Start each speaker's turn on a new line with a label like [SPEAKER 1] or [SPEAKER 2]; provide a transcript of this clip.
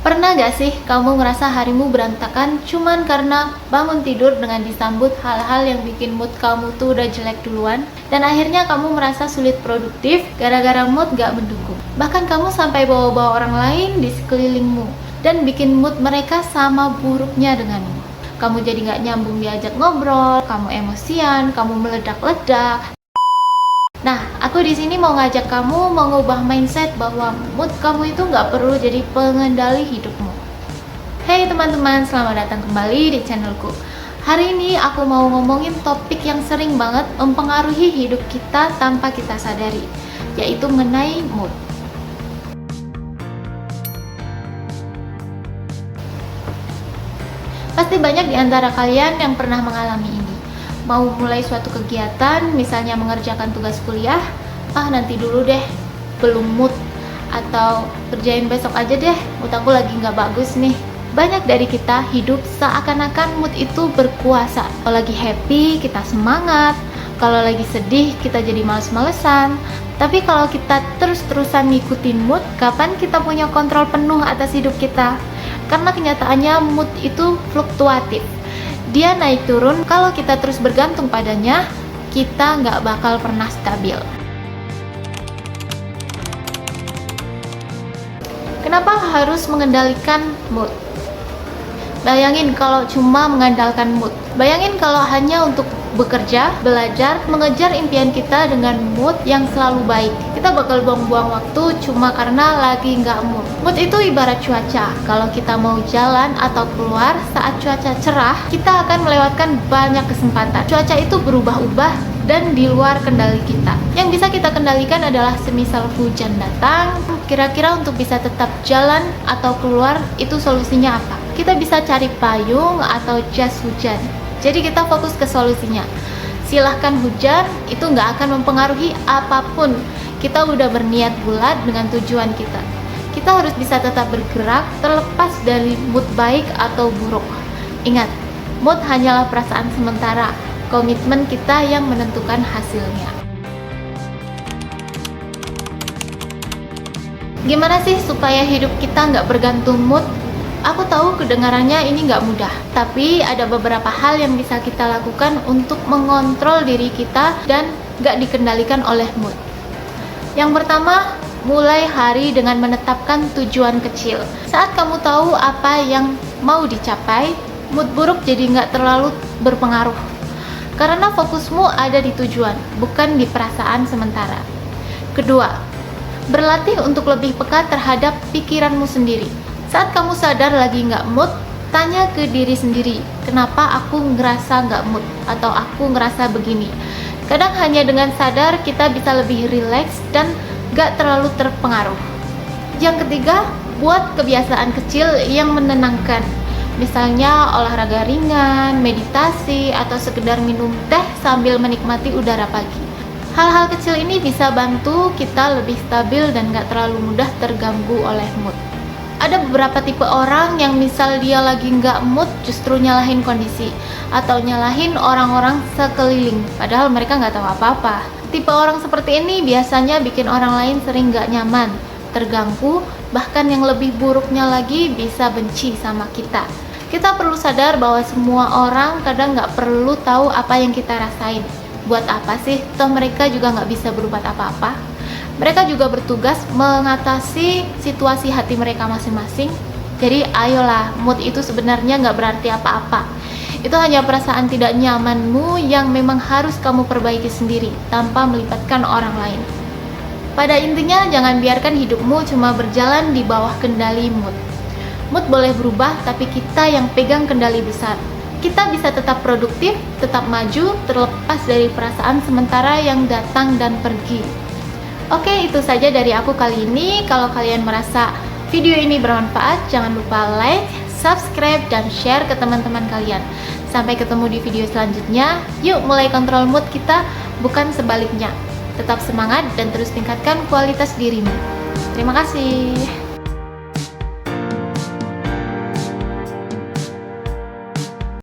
[SPEAKER 1] Pernah gak sih kamu ngerasa harimu berantakan cuman karena bangun tidur dengan disambut hal-hal yang bikin mood kamu tuh udah jelek duluan? Dan akhirnya kamu merasa sulit produktif gara-gara mood gak mendukung. Bahkan kamu sampai bawa-bawa orang lain di sekelilingmu dan bikin mood mereka sama buruknya denganmu. Kamu jadi gak nyambung diajak ngobrol, kamu emosian, kamu meledak-ledak. Nah, aku di sini mau ngajak kamu mengubah mindset bahwa mood kamu itu nggak perlu jadi pengendali hidupmu. Hey teman-teman, selamat datang kembali di channelku. Hari ini aku mau ngomongin topik yang sering banget mempengaruhi hidup kita tanpa kita sadari, yaitu mengenai mood. Pasti banyak di antara kalian yang pernah mengalami ini. Mau mulai suatu kegiatan, misalnya mengerjakan tugas kuliah, nanti dulu deh, belum mood, atau kerjain besok aja deh, mood aku lagi nggak bagus nih. Banyak dari kita hidup seakan-akan mood itu berkuasa. Kalau lagi happy, kita semangat. Kalau lagi sedih, kita jadi males-malesan. Tapi kalau kita terus-terusan ngikutin mood, kapan kita punya kontrol penuh atas hidup kita? Karena kenyataannya mood itu fluktuatif. Dia naik turun. Kalau kita terus bergantung padanya, kita nggak bakal pernah stabil. Kenapa harus mengendalikan mood? Bayangin kalau cuma mengandalkan mood. Bayangin kalau hanya untuk bekerja, belajar, mengejar impian kita dengan mood yang selalu baik. Kita bakal buang-buang waktu cuma karena lagi nggak mood. Mood itu ibarat cuaca. Kalau kita mau jalan atau keluar saat cuaca cerah, kita akan melewatkan banyak kesempatan. Cuaca itu berubah-ubah dan di luar kendali kita. Yang bisa kita kendalikan adalah semisal hujan datang, kira-kira untuk bisa tetap jalan atau keluar, itu solusinya apa? Kita bisa cari payung atau jas hujan. Jadi kita fokus ke solusinya. Silahkan hujan, itu nggak akan mempengaruhi apapun. Kita udah berniat bulat dengan tujuan kita. Kita harus bisa tetap bergerak terlepas dari mood baik atau buruk. Ingat, mood hanyalah perasaan sementara. Komitmen kita yang menentukan hasilnya. Gimana sih supaya hidup kita nggak bergantung mood? Aku tahu kedengarannya ini nggak mudah, tapi ada beberapa hal yang bisa kita lakukan untuk mengontrol diri kita dan nggak dikendalikan oleh mood. Yang pertama, mulai hari dengan menetapkan tujuan kecil. Saat kamu tahu apa yang mau dicapai, mood buruk jadi nggak terlalu berpengaruh. Karena fokusmu ada di tujuan, bukan di perasaan sementara. Kedua, berlatih untuk lebih peka terhadap pikiranmu sendiri. Saat kamu sadar lagi nggak mood, tanya ke diri sendiri, kenapa aku ngerasa nggak mood atau aku ngerasa begini. Kadang hanya dengan sadar kita bisa lebih rileks dan nggak terlalu terpengaruh. Yang ketiga, buat kebiasaan kecil yang menenangkan. Misalnya olahraga ringan, meditasi, atau sekedar minum teh sambil menikmati udara pagi. Hal-hal kecil ini bisa bantu kita lebih stabil dan nggak terlalu mudah terganggu oleh mood. Ada beberapa tipe orang yang misal dia lagi nggak mood justru nyalahin kondisi atau nyalahin orang-orang sekeliling padahal mereka nggak tahu apa-apa. Tipe orang seperti ini biasanya bikin orang lain sering nggak nyaman, terganggu, bahkan yang lebih buruknya lagi bisa benci sama kita. Kita perlu sadar bahwa semua orang kadang nggak perlu tahu apa yang kita rasain. Buat apa sih? Toh mereka juga nggak bisa berbuat apa-apa. Mereka juga bertugas mengatasi situasi hati mereka masing-masing. Jadi ayolah, mood itu sebenarnya nggak berarti apa-apa. Itu hanya perasaan tidak nyamanmu yang memang harus kamu perbaiki sendiri tanpa melibatkan orang lain. Pada intinya, jangan biarkan hidupmu cuma berjalan di bawah kendali mood. Mood boleh berubah, tapi kita yang pegang kendali besar. Kita bisa tetap produktif, tetap maju, terlepas dari perasaan sementara yang datang dan pergi. Oke, itu saja dari aku kali ini. Kalau kalian merasa video ini bermanfaat, jangan lupa like, subscribe, dan share ke teman-teman kalian. Sampai ketemu di video selanjutnya. Yuk mulai kontrol mood kita, bukan sebaliknya. Tetap semangat dan terus tingkatkan kualitas dirimu. Terima kasih.